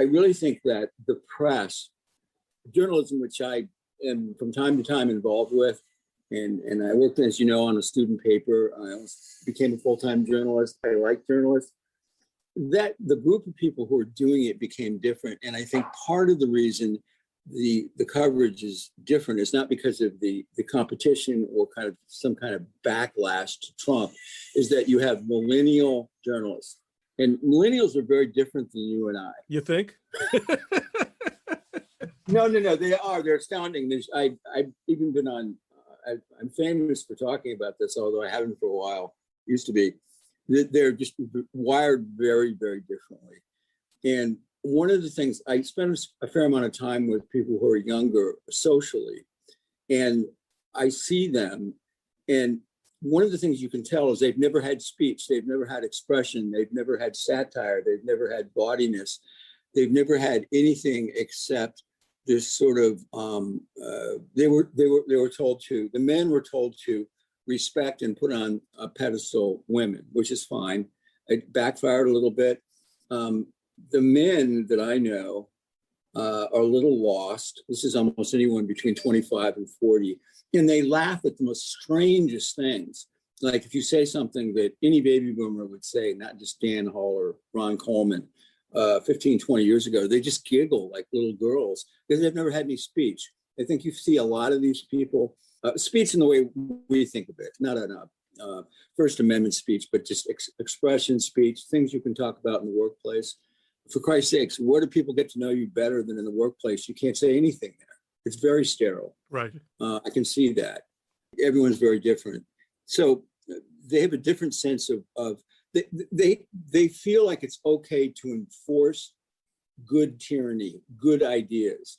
I really think that the press, journalism, which I am from time to time involved with, and I worked, as you know, on a student paper. I became a full-time journalist. I like journalists. That the group of people who are doing it became different. And I think part of the reason the coverage is different is not because of the competition or kind of some kind of backlash to Trump, is that you have millennial journalists. And millennials are very different than you and I. You think? No, they are. They're astounding. I've even been on, I'm famous for talking about this, although I haven't for a while, used to be. They're just wired very, very differently. And one of the things, I spend a fair amount of time with people who are younger socially, and I see them, and one of the things you can tell is they've never had speech, they've never had expression, they've never had satire, they've never had gaudiness, they've never had anything except this sort of, they were told to, the men were told to respect and put on a pedestal women, which is fine. It backfired a little bit. The men that I know are a little lost. This is almost anyone between 25 and 40. And they laugh at the most strangest things. Like if you say something that any baby boomer would say, not just Dan Hall or Ron Coleman, 15, 20 years ago, they just giggle like little girls because they've never had any speech. I think you see a lot of these people, speech in the way we think of it, not a First Amendment speech, but just expression speech, things you can talk about in the workplace. For Christ's sakes, where do people get to know you better than in the workplace? You can't say anything there. It's very sterile. Right. I can see that. Everyone's very different. So they have a different sense of they feel like it's okay to enforce good tyranny, good ideas.